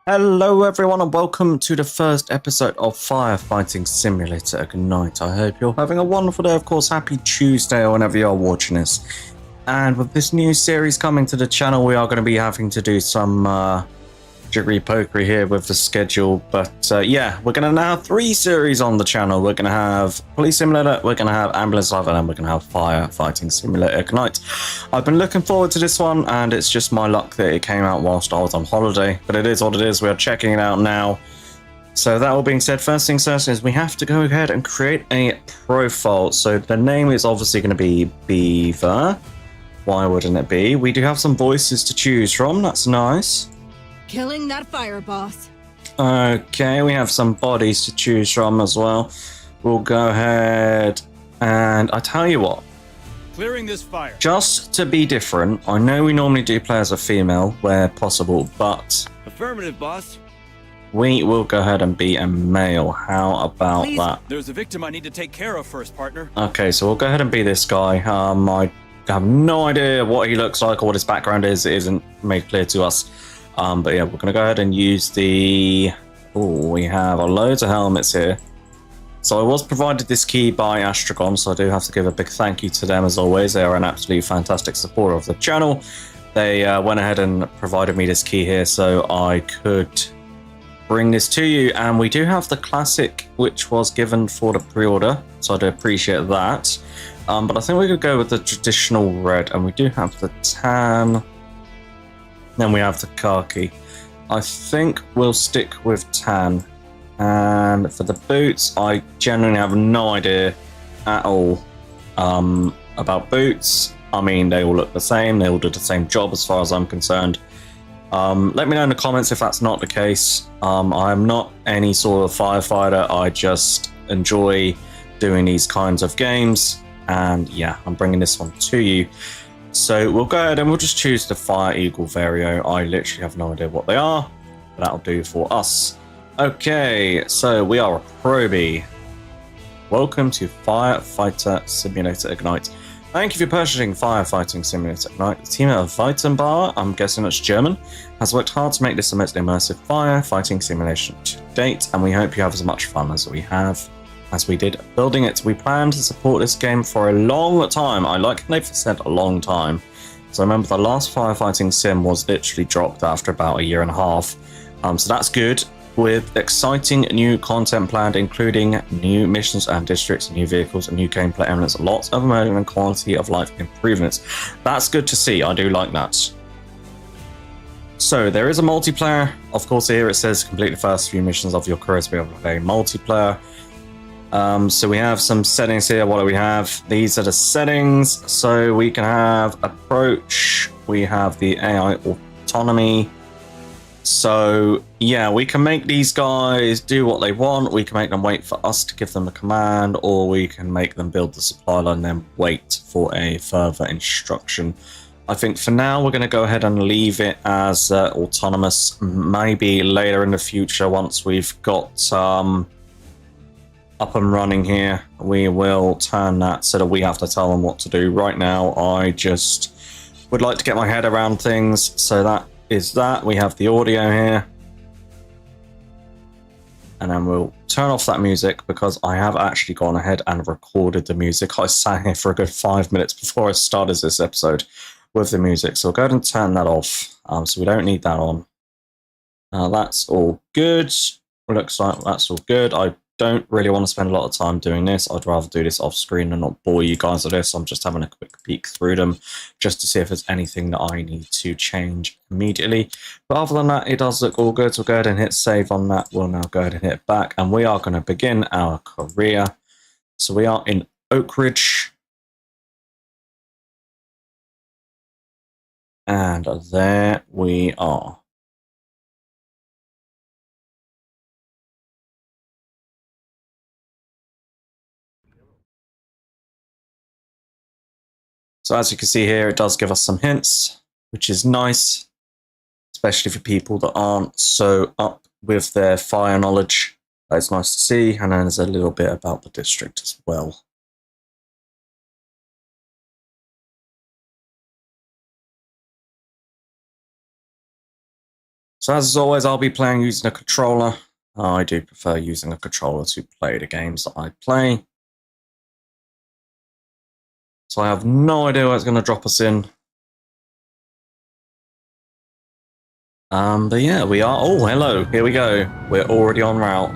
Hello everyone and welcome to the first episode of Firefighting Simulator Ignite. I hope you're having a wonderful day, of course, happy Tuesday or whenever you're watching this. And with this new series coming to the channel, we are going to be having to do some jiggery-pokery here with the schedule. But yeah, we're going to now have 3 series on the channel. We're going to have Police Simulator, we're going to have Ambulance Life, and then we're going to have Firefighting Simulator Ignite. I've been looking forward to this one, and it's just my luck that it came out whilst I was on holiday. But it is what it is. We are checking it out now. So that all being said, first things first is we have to go ahead and create a profile. So the name is obviously going to be Beaver. Why wouldn't it be? We do have some voices to choose from. That's nice. Killing that fire boss. Okay, we have some bodies to choose from as well. We'll go ahead and I tell you what. Clearing this fire. Just to be different, I know we normally do play as a female where possible, but Affirmative, boss. we will go ahead and be a male. How about that? There's a victim I need to take care of first, partner. Okay, so we'll go ahead and be this guy. I have no idea what he looks like or what his background is. It isn't made clear to us. But yeah, we're going to go ahead and use the... Oh, we have loads of helmets here. So I was provided this key by Astragon, so I do have to give a big thank you to them as always. They are an absolutely fantastic supporter of the channel. They went ahead and provided me this key here so I could bring this to you. And we do have the classic, which was given for the pre-order, so I do appreciate that. But I think we could go with the traditional red, and we do have the tan. Then we have the khaki. I think we'll stick with tan. And for the boots, I genuinely have no idea at all about boots. I mean, they all look the same. They all do the same job as far as I'm concerned. Let me know in the comments if that's not the case. I'm not any sort of firefighter. I just enjoy doing these kinds of games. And yeah, I'm bringing this one to you. So we'll go ahead and we'll just choose the Fire Eagle Vario. I literally have no idea what they are, but that'll do for us. Okay, so we are a probie. Welcome to Firefighter Simulator Ignite. Thank you for purchasing Firefighting Simulator Ignite. The team at Weitenbar, I'm guessing it's German, has worked hard to make this the most immersive firefighting simulation to date, and we hope you have as much fun as we did building it. We plan to support this game for a long time. I like they've said a long time. So I remember the last firefighting sim was literally dropped after about 1.5 years. So that's good. With exciting new content planned, including new missions and districts, new vehicles, and new gameplay elements, lots of immersion and quality of life improvements. That's good to see. I do like that. So there is a multiplayer. Of course, here it says complete the first few missions of your career to be able to play multiplayer. So we have some settings here. What do we have? These are the settings. So we can have approach. We have the AI autonomy. So yeah, we can make these guys do what they want. We can make them wait for us to give them a command, or we can make them build the supply line and then wait for a further instruction. I think for now we're going to go ahead and leave it as autonomous. Maybe later in the future, once we've got up and running here, we will turn that so that we have to tell them what to do. Right now I just would like to get my head around things, so that is that. We have the audio here, and then we'll turn off that music because I have actually gone ahead and recorded the music. I sat here for a good 5 minutes before I started this episode with the music, so I'll go ahead and turn that off. So we don't need that on. That's all good. Looks like that's all good. I don't really want to spend a lot of time doing this. I'd rather do this off screen and not bore you guys with this. I'm just having a quick peek through them just to see if there's anything that I need to change immediately. But other than that, it does look all good. So we'll go ahead and hit save on that. We'll now go ahead and hit back, and we are going to begin our career. So we are in Oakridge. And there we are. So as you can see here, it does give us some hints, which is nice, especially for people that aren't so up with their fire knowledge. It's nice to see. And then there's a little bit about the district as well. So as always, I'll be playing using a controller. I do prefer using a controller to play the games that I play. So I have no idea where it's going to drop us in. But yeah, we are... Oh, hello. Here we go. We're already en route.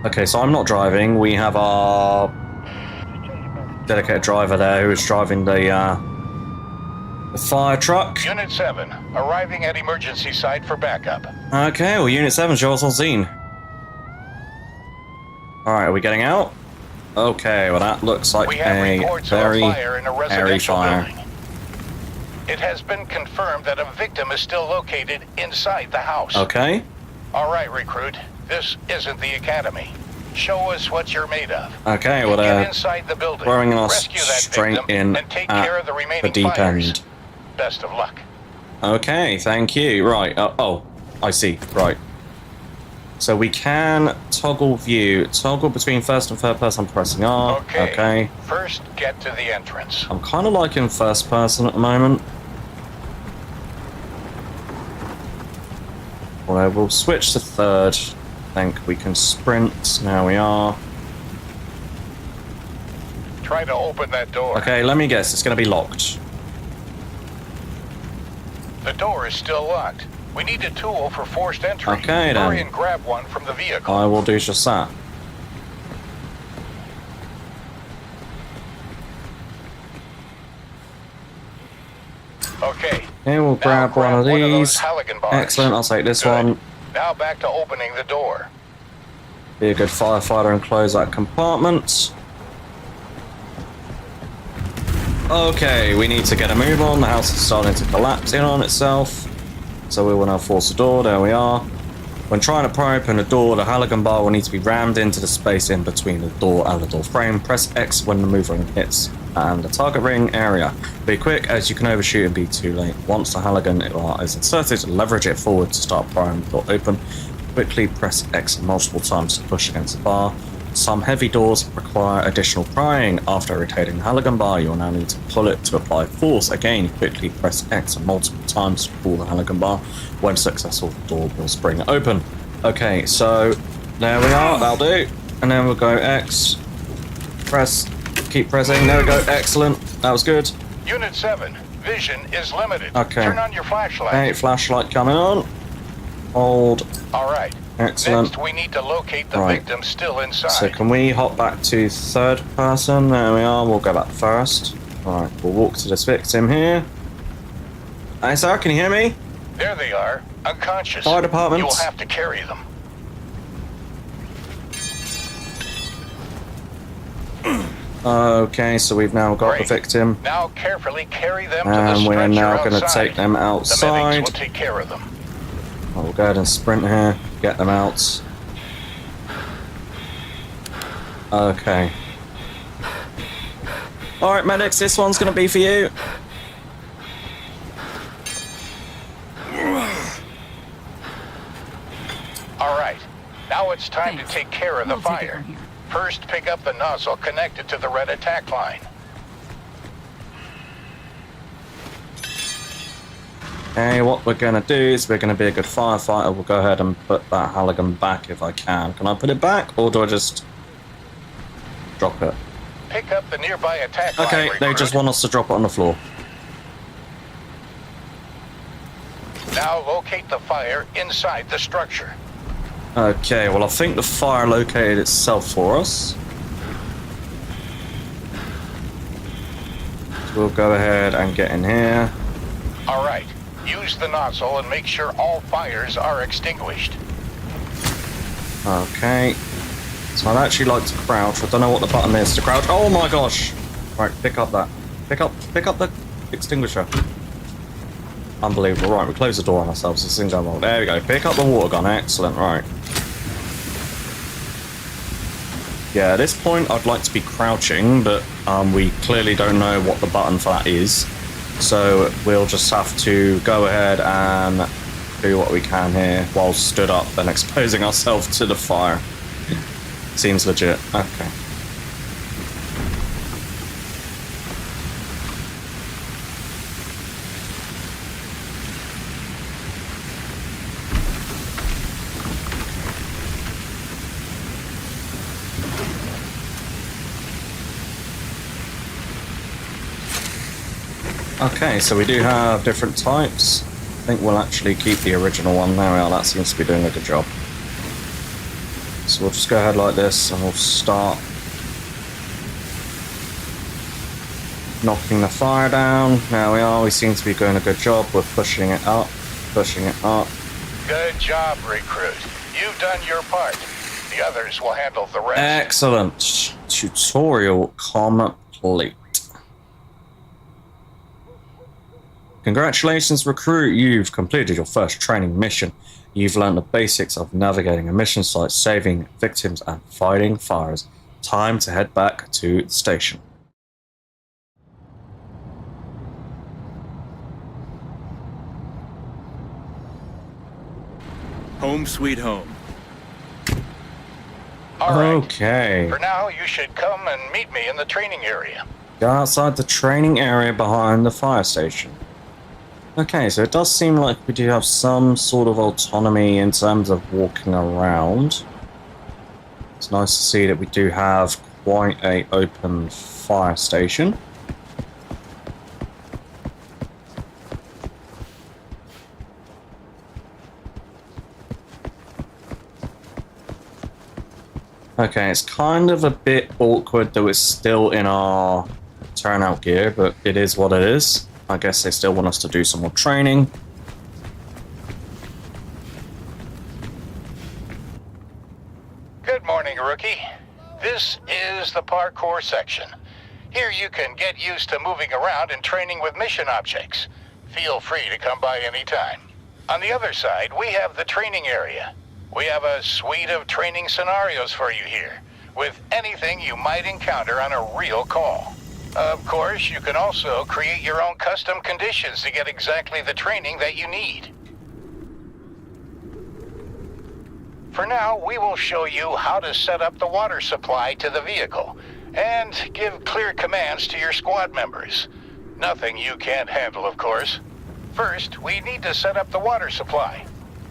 Okay, so I'm not driving. We have our dedicated driver there who is driving the fire truck. Unit 7, arriving at emergency site for backup. Okay, well, Unit 7 show us on scene. Alright, are we getting out? Okay, well that looks like We have a reports of a very fire in a hairy residential fire. building. It has been confirmed that a victim is still located inside the house. Okay. All right, recruit. This isn't the academy. Show us what you're made of. Okay, well Get inside the building. throwing us Rescue that straight victim in and take at care of the the remaining deep fires. end. Best of luck. Okay, thank you. Right, oh, I see. Right. So we can toggle view. Toggle between first and third person, I'm pressing R. Okay. First, get to the entrance. I'm kind of liking first person at the moment. Well, we'll switch to third. I think we can sprint. Now we are. Try to open that door. Okay, let me guess. It's going to be locked. The door is still locked. We need a tool for forced entry. Okay, then. Hurry and grab one from the vehicle. I will do just that. Okay. Okay, we'll grab one of those these. halogen bars. Excellent, I'll take this Good. one. Now back to opening the door. Be a good firefighter and close that compartment. Okay, we need to get a move on. The house is starting to collapse in on itself. So we will now force the door. There we are. When trying to pry open the door, the halogen bar will need to be rammed into the space in between the door and the door frame. Press X when the move ring hits and the target ring area. Be quick as you can overshoot and be too late. Once the halogen is inserted, leverage it forward to start prying the door open. Quickly press X multiple times to push against the bar. Some heavy doors require additional prying. After rotating the halogen bar, you will now need to pull it to apply force. Again, quickly press X multiple times to pull the halogen bar. When successful, the door will spring open. Okay, so there we are, that'll do. And then we'll go X, press, keep pressing, there we go, excellent, that was good. Unit 7, vision is limited. Okay. Turn on your flashlight. Okay, flashlight coming on. Hold. All right. Excellent. Next, we need to locate the Right. victim still inside. So can we hop back to third person? There we are, we'll go back first. Alright, we'll walk to this victim here. Hey sir, can you hear me? There they are, unconscious. Fire department. You will have to carry them. Okay, so we've now got Great. the victim. Now carefully carry them to the And we're stretcher now going to outside. take them The outside. medics will take care of them. We'll go ahead and sprint here, get them out. Okay. Alright medics, this one's going to be for you. All right. Now it's time Thanks. to take care of the We'll take it fire. from here. First, pick up the nozzle connected to the red attack line. Okay, what we're going to do is we're going to be a good firefighter. We'll go ahead and put that halogen back if I can. Can I put it back or do I just drop it? Pick up the nearby attack line. Okay, they recruit. just want us to drop it on the floor. Now locate the fire inside the structure. Okay, well I think the fire located itself for us. So we'll go ahead and get in here. All right. Use the nozzle and make sure all fires are extinguished. Okay. So I'd actually like to crouch. I don't know what the button is to crouch. Oh my gosh! Right, pick up that. Pick up the extinguisher. Unbelievable. Right, we close the door on ourselves. This thing's going wrong. There we go. Pick up the water gun. Excellent. Right. Yeah, at this point I'd like to be crouching, but we clearly don't know what the button for that is. So we'll just have to go ahead and do what we can here while stood up and exposing ourselves to the fire. Seems legit. Okay. Okay, so we do have different types. I think we'll actually keep the original one. There we are, that seems to be doing a good job. So we'll just go ahead like this and we'll start knocking the fire down. There we seem to be doing a good job. We're pushing it up, pushing it up. Good job, recruit. You've done your part. The others will handle the rest. Excellent. Tutorial complete. Congratulations, recruit. You've completed your first training mission. You've learned the basics of navigating a mission site, saving victims, and fighting fires. Time to head back to the station. Home sweet home. All right. Okay. For now, you should come and meet me in the training area. Go outside the training area behind the fire station. Okay, so it does seem like we do have some sort of autonomy in terms of walking around. It's nice to see that we do have quite a open fire station. Okay, it's kind of a bit awkward that we're still in our turnout gear, but it is what it is. I guess they still want us to do some more training. Good morning, rookie. This is the parkour section. Here you can get used to moving around and training with mission objects. Feel free to come by anytime. On the other side, we have the training area. We have a suite of training scenarios for you here, with anything you might encounter on a real call. Of course, you can also create your own custom conditions to get exactly the training that you need. For now, we will show you how to set up the water supply to the vehicle and give clear commands to your squad members. Nothing you can't handle, of course. First, we need to set up the water supply.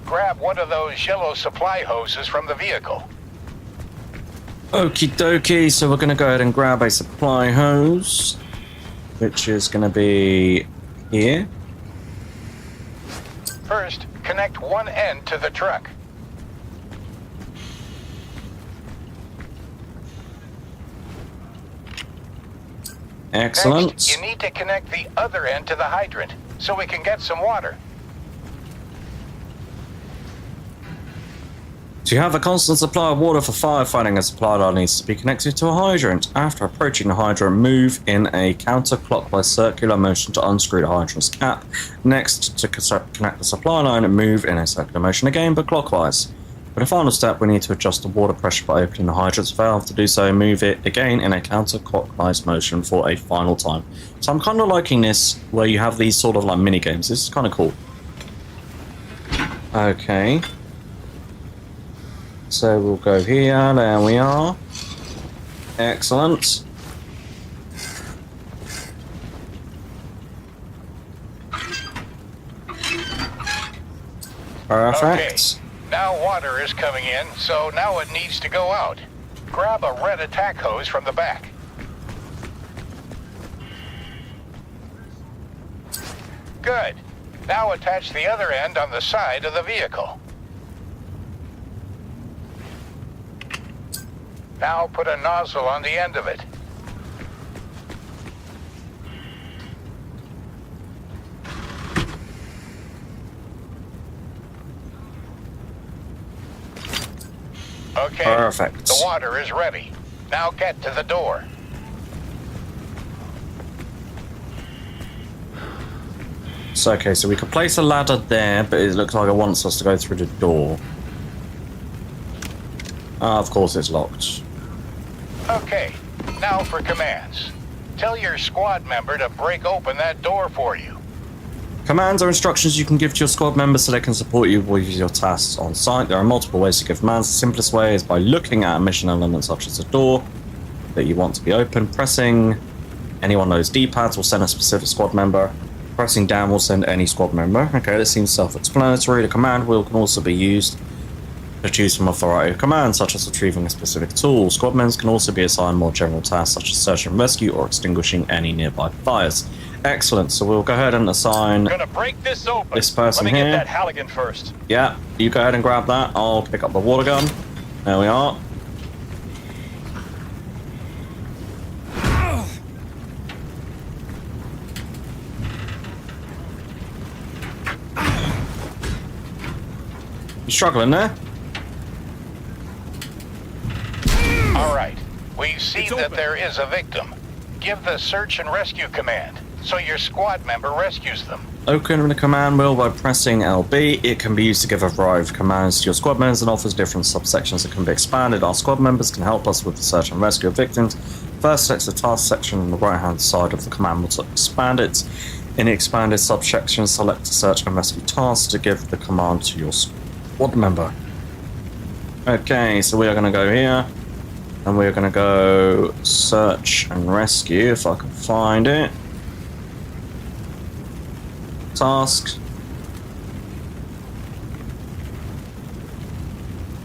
Grab one of those yellow supply hoses from the vehicle. Okie dokie, so we're going to go ahead and grab a supply hose, which is going to be here. First, connect one end to the truck. Excellent. Next, you need to connect the other end to the hydrant so we can get some water. To have a constant supply of water for firefighting, a supply line needs to be connected to a hydrant. After approaching the hydrant, move in a counterclockwise circular motion to unscrew the hydrant's cap. Next, to connect the supply line, move in a circular motion again, but clockwise. For the final step, we need to adjust the water pressure by opening the hydrant's valve. To do so, move it again in a counterclockwise motion for a final time. So I'm kind of liking this, where you have these sort of like mini games. This is kind of cool. Okay. So we'll go here, there we are. Excellent. Perfect. Okay. Now water is coming in, so now it needs to go out. Grab a red attack hose from the back. Good. Now attach the other end on the side of the vehicle. Now put a nozzle on the end of it. Okay. Perfect. The water is ready. Now get to the door. So, okay, so we could place a ladder there, but it looks like it wants us to go through the door. Of course it's locked. Okay, now for commands. Tell your squad member to break open that door for you. Commands are instructions you can give to your squad members so they can support you with your tasks on site. There are multiple ways to give commands. The simplest way is by looking at a mission element such as a door that you want to be open. Pressing any one of those D-pads will send a specific squad member. Pressing down will send any squad member. Okay, this seems self-explanatory. The command wheel can also be used to choose from a variety of commands, such as retrieving a specific tool. Squad members can also be assigned more general tasks, such as search and rescue or extinguishing any nearby fires. Excellent. So we'll go ahead and assign Gonna break this open. this person Let me here. get that Halligan first. Yeah, you go ahead and grab that. I'll pick up the water gun. There we are. You struggling there? All right. We see It's that open. there is a victim. Give the search and rescue command, so your squad member rescues them. Open the command wheel by pressing LB. It can be used to give a variety of commands to your squad members and offers different subsections that can be expanded. Our squad members can help us with the search and rescue of victims. First, select the task section on the right-hand side of the command wheel to expand it. In the expanded subsection, select the search and rescue task to give the command to your squad member. Okay, so we are going to go here. And we're going to go search and rescue, if I can find it. Task.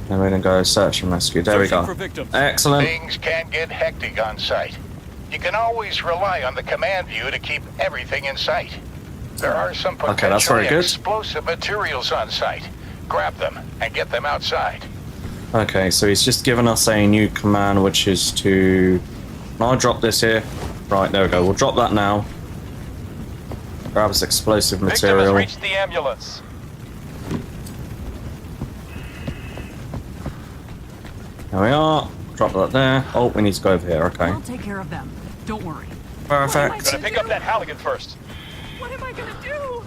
And we're going to go search and rescue. There we Searching go. for victims. Excellent. Things can get hectic on site. You can always rely on the command view to keep everything in sight. There are some Okay, that's very potentially good. explosive materials on site. Grab them and get them outside. Okay, so he's just given us a new command, which is to... Can I drop this here? Right, there we go. We'll drop that now. Grab this explosive material. Victim has reached the ambulance. There we are. Drop that there. Oh, we need to go over here. Okay. I'll take care of them. Don't worry. Perfect. Gonna pick up that Halligan first. What am I gonna do?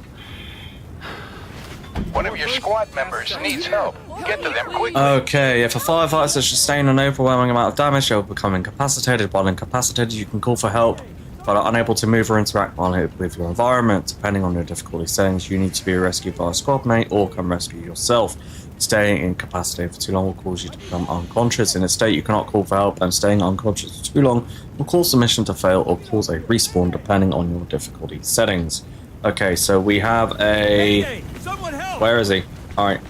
One of your squad members needs help. Get to them quickly. Okay, if a firefighter has sustained an overwhelming amount of damage, they will become incapacitated. While incapacitated, you can call for help, but are unable to move or interact while with your environment. Depending on your difficulty settings, you need to be rescued by a squad mate or can rescue yourself. Staying incapacitated for too long will cause you to become unconscious. In a state you cannot call for help, and staying unconscious for too long will cause the mission to fail or cause a respawn, depending on your difficulty settings. Okay, so we have a... Mayday! Someone help! Where is he? Alright.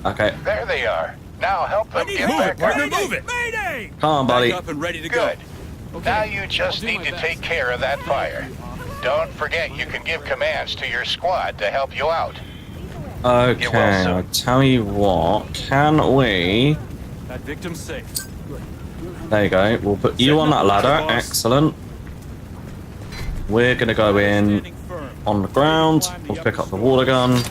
Okay. There they are. Now help them get Move it, back partner, up. move it! Mayday! Come on, buddy. Back up and ready to Good. go. Now you just I'll do need my to best. take care of that fire. Don't forget you can give commands to your squad to help you out. Okay, Get well, sir. I'll tell you what. Can we... That victim's safe. There you go. We'll put you on that ladder. Excellent. We're going to go in Standing firm. on the ground. We'll pick up the water gun.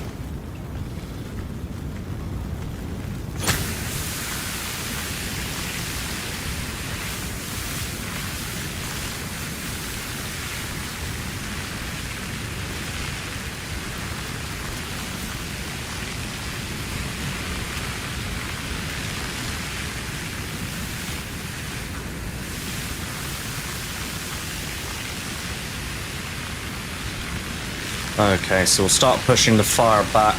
Okay, so we'll start pushing the fire back.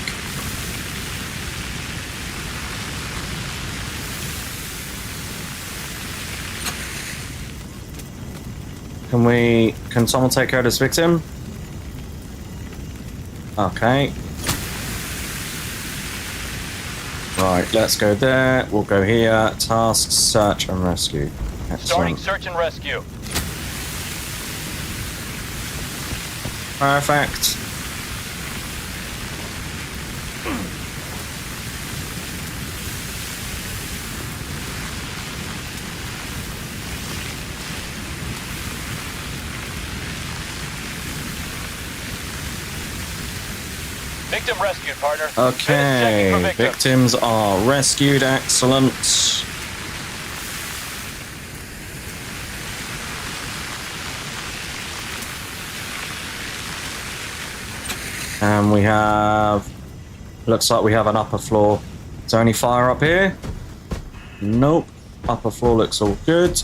Can someone take care of this victim? Okay. Right, let's go there. We'll go here. Tasks, search and rescue. Starting Excellent. search and rescue. Perfect. Victim rescued, partner. Okay, Checking for victim. victims are rescued. Excellent. And we have... Looks like we have an upper floor. Is there any fire up here? Nope. Upper floor looks all good.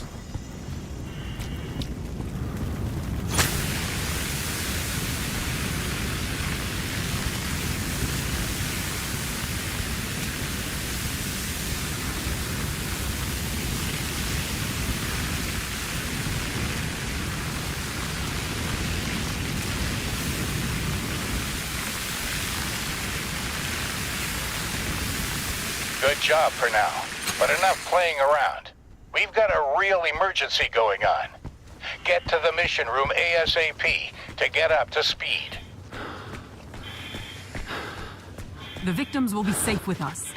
Good job for now, but enough playing around. We've got a real emergency going on. Get to the mission room ASAP to get up to speed. The victims will be safe with us.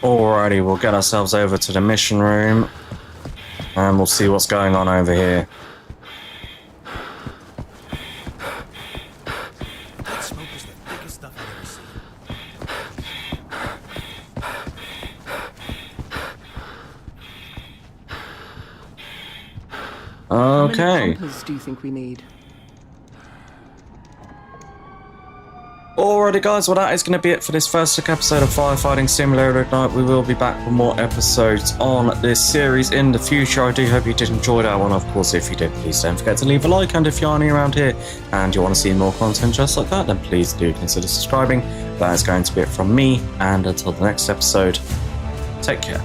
Alrighty, we'll get ourselves over to the mission room and we'll see what's going on over here. That smoke is the thickest stuff I've ever seen. How many Okay. pumpers do you think we need? Alrighty guys, well that is going to be it for this first look episode of Firefighting Simulator Ignite. We will be back with more episodes on this series in the future. I do hope you did enjoy that one. Of course, if you did, please don't forget to leave a like, and if you're new around here and you want to see more content just like that, then please do consider subscribing. That is going to be it from me, and until the next episode, take care.